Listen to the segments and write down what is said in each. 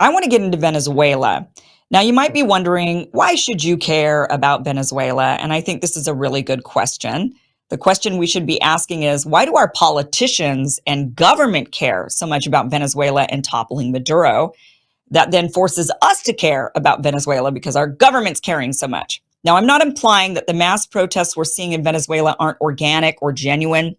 I want to get into Venezuela. Now, you might be wondering, why should you care about Venezuela? And I think this is a really good question. The question we should be asking is, why do our politicians and government care so much about Venezuela and toppling Maduro? That then forces us to care about Venezuela because our government's caring so much. Now, I'm not implying that the mass protests we're seeing in Venezuela aren't organic or genuine.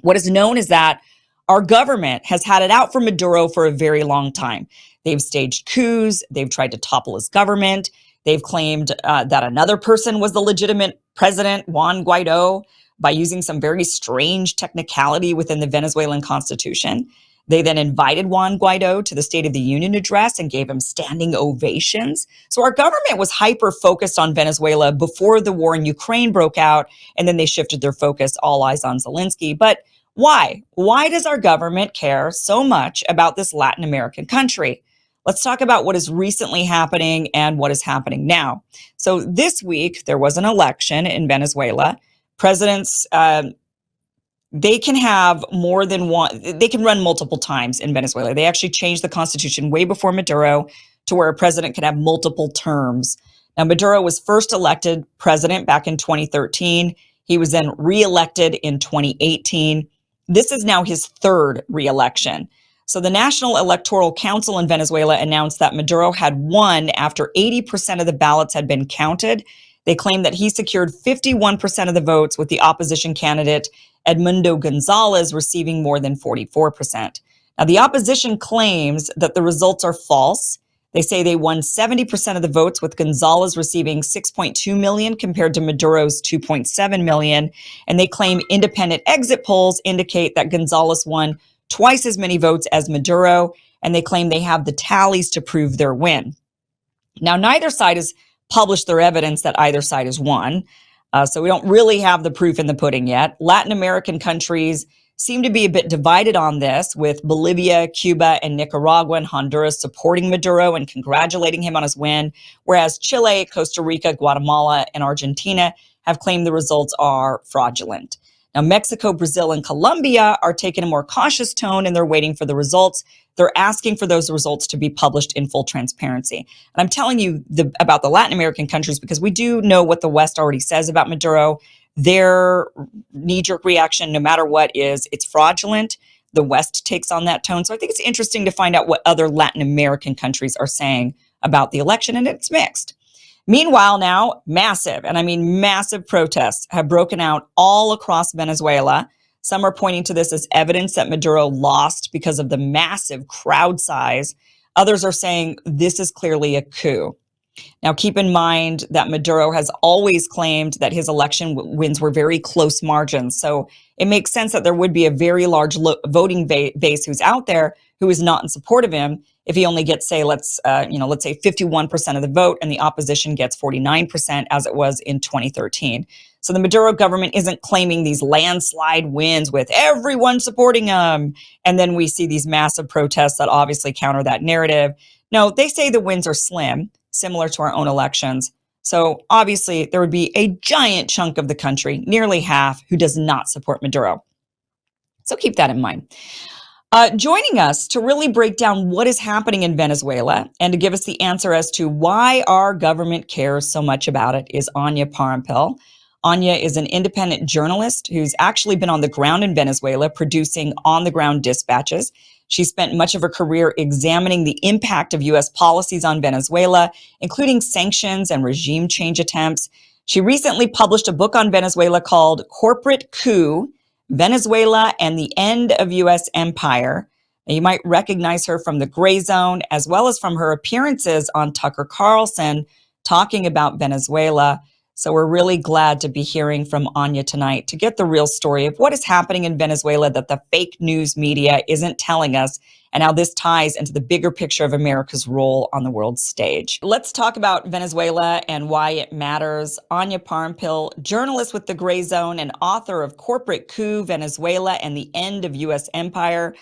What is known is that our government has had it out for Maduro for a very long time. They've staged coups. They've tried to topple his government. They've claimed that another person was the legitimate president, Juan Guaido, by using some very strange technicality within the Venezuelan constitution. They then invited Juan Guaido to the State of the Union address and gave him standing ovations. So our government was hyper focused on Venezuela before the war in Ukraine broke out, and then they shifted their focus, all eyes on Zelensky. But why? Why does our government care so much about this Latin American country? Let's talk about what is recently happening and what is happening now. So this week, there was an election in Venezuela. Presidents, they can have more than one, they can run multiple times in Venezuela. They actually changed the constitution way before Maduro to where a president can have multiple terms. Now, Maduro was first elected president back in 2013. He was then reelected in 2018. This is now his third reelection. So the National Electoral Council in Venezuela announced that Maduro had won after 80% of the ballots had been counted. They claimed that he secured 51% of the votes, with the opposition candidate Edmundo Gonzalez receiving more than 44%. Now, the opposition claims that the results are false. They say they won 70% of the votes, with Gonzalez receiving 6.2 million compared to Maduro's 2.7 million. And they claim independent exit polls indicate that Gonzalez won twice as many votes as Maduro, and they claim they have the tallies to prove their win. Now, neither side has published their evidence that either side has won. So we don't really have the proof in the pudding yet. Latin American countries seem to be a bit divided on this, with Bolivia, Cuba, and Nicaragua and Honduras supporting Maduro and congratulating him on his win, whereas Chile, Costa Rica, Guatemala, and Argentina have claimed the results are fraudulent. Now, Mexico, Brazil, and Colombia are taking a more cautious tone, and they're waiting for the results. They're asking for those results to be published in full transparency. And I'm telling you about the Latin American countries because we do know what the West already says about Maduro. Their knee-jerk reaction, no matter what, is it's fraudulent. The West takes on that tone. So I think it's interesting to find out what other Latin American countries are saying about the election, and it's mixed. Meanwhile, now massive, and I mean massive protests have broken out all across Venezuela. Some are pointing to this as evidence that Maduro lost because of the massive crowd size. Others are saying this is clearly a coup. Now, keep in mind that Maduro has always claimed that his election wins were very close margins. So it makes sense that there would be a very large voting base who's out there who is not in support of him if he only gets, say, let's say 51% of the vote and the opposition gets 49%, as it was in 2013. So the Maduro government isn't claiming these landslide wins with everyone supporting him. And then we see these massive protests that obviously counter that narrative. No, they say the wins are slim, similar to our own elections. So obviously there would be a giant chunk of the country, nearly half, who does not support Maduro. So keep that in mind. Joining us to really break down what is happening in Venezuela and to give us the answer as to why our government cares so much about it is Anya Parampil. Anya is an independent journalist who's actually been on the ground in Venezuela producing on-the-ground dispatches. She spent much of her career examining the impact of U.S. policies on Venezuela, including sanctions and regime change attempts. She recently published a book on Venezuela called Corporate Coup: Venezuela and the End of U.S. Empire. Now, you might recognize her from The Gray Zone, as well as from her appearances on Tucker Carlson talking about Venezuela. So we're really glad to be hearing from Anya tonight to get the real story of what is happening in Venezuela that the fake news media isn't telling us, and how this ties into the bigger picture of America's role on the world stage. Let's talk about Venezuela and why it matters. Anya Parampil, journalist with The Gray Zone and author of Corporate Coup: Venezuela and the End of U.S. Empire.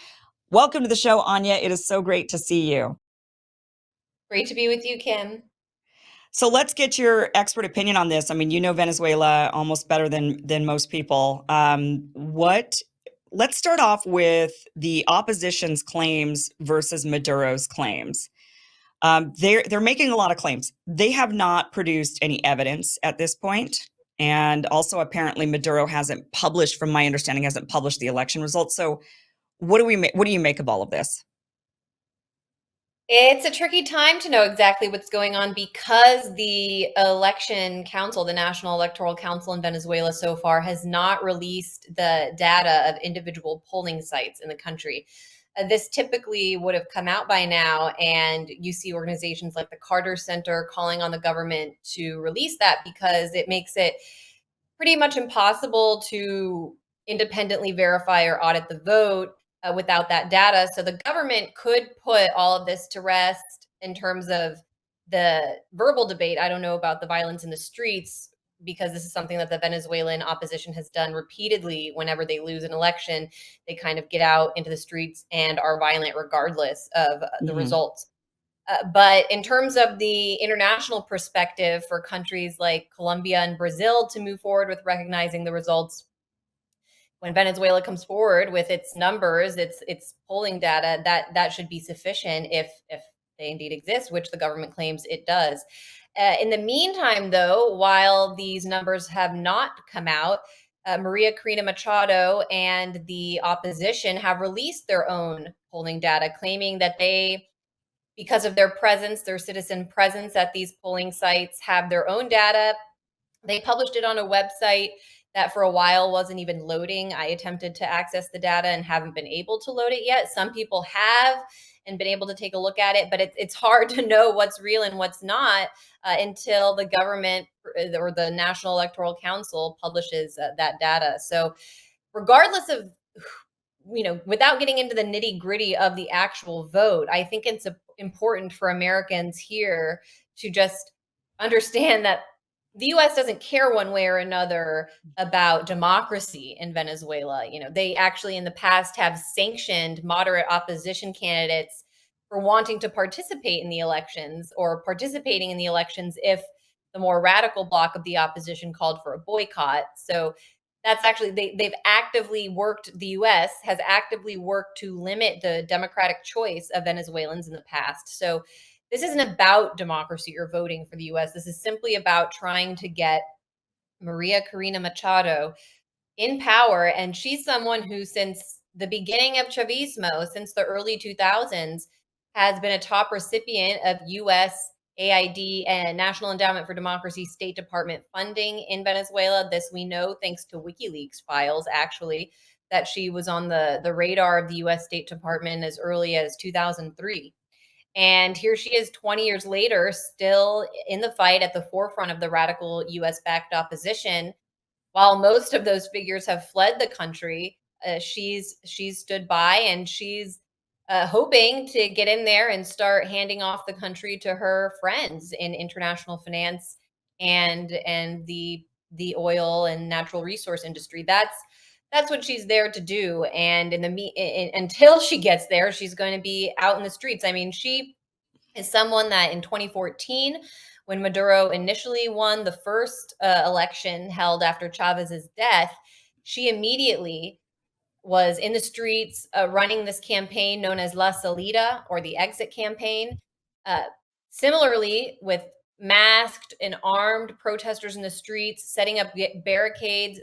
Welcome to the show, Anya. It is so great to see you. Great to be with you, Kim. So let's get your expert opinion on this. I mean, you know Venezuela almost better than most people. Let's start off with the opposition's claims versus Maduro's claims. They're making a lot of claims. They have not produced any evidence at this point. And also, apparently, Maduro hasn't published, from my understanding, hasn't published the election results. So, what do you make of all of this? It's a tricky time to know exactly what's going on because the election council, the National Electoral Council in Venezuela so far has not released the data of individual polling sites in the country. This typically would have come out by now, and you see organizations like the Carter Center calling on the government to release that because it makes it pretty much impossible to independently verify or audit the vote without that data. So the government could put all of this to rest in terms of the verbal debate. I don't know about the violence in the streets because this is something that the Venezuelan opposition has done repeatedly. Whenever they lose an election, they kind of get out into the streets and are violent regardless of the Hmm. results. But in terms of the international perspective for countries like Colombia and Brazil to move forward with recognizing the results, when Venezuela comes forward with its numbers, its polling data, that should be sufficient if they indeed exist, which the government claims it does. In the meantime, though, while these numbers have not come out, Maria Corina Machado and the opposition have released their own polling data, claiming that they, because of their presence, their citizen presence at these polling sites, have their own data. They published it on a website that for a while wasn't even loading. I attempted to access the data and haven't been able to load it yet. Some people have and been able to take a look at it, but it's hard to know what's real and what's not until the government or the National Electoral Council publishes that data. So, regardless of, without getting into the nitty gritty of the actual vote, I think it's important for Americans here to just understand that the US doesn't care one way or another about democracy in Venezuela. They actually in the past have sanctioned moderate opposition candidates for wanting to participate in the elections or participating in the elections if the more radical bloc of the opposition called for a boycott. So that's actually they've actively worked, the US has actively worked to limit the democratic choice of Venezuelans in the past. So this isn't about democracy or voting for the US. This is simply about trying to get Maria Corina Machado in power. And she's someone who, since the beginning of Chavismo, since the early 2000s, has been a top recipient of US AID and National Endowment for Democracy State Department funding in Venezuela. This we know thanks to WikiLeaks files, actually, that she was on the radar of the US State Department as early as 2003. And here she is 20 years later, still in the fight at the forefront of the radical US backed opposition. While most of those figures have fled the country, she's stood by, and she's hoping to get in there and start handing off the country to her friends in international finance and the oil and natural resource industry. That's what she's there to do. And until she gets there, she's going to be out in the streets. I mean, she is someone that in 2014, when Maduro initially won the first election held after Chavez's death, she immediately was in the streets running this campaign known as La Salida, or the exit campaign. Uh, Similarly, with masked and armed protesters in the streets, setting up barricades,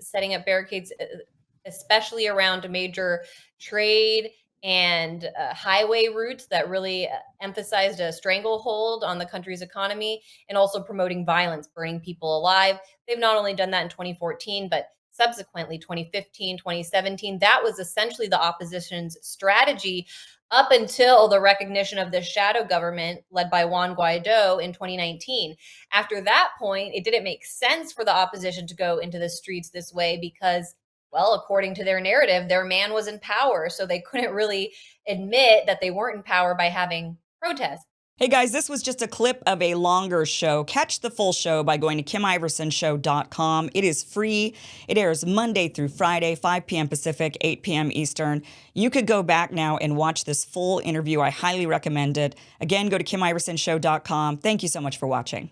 especially around major trade and highway routes that really emphasized a stranglehold on the country's economy, and also promoting violence, burning people alive. They've not only done that in 2014, but subsequently 2015, 2017. That was essentially the opposition's strategy up until the recognition of the shadow government led by Juan Guaido in 2019. After that point, it didn't make sense for the opposition to go into the streets this way because, well, according to their narrative, their man was in power. So they couldn't really admit that they weren't in power by having protests. Hey guys, this was just a clip of a longer show. Catch the full show by going to KimIversonShow.com. It is free. It airs Monday through Friday, 5 p.m. Pacific, 8 p.m. Eastern. You could go back now and watch this full interview. I highly recommend it. Again, go to KimIversonShow.com. Thank you so much for watching.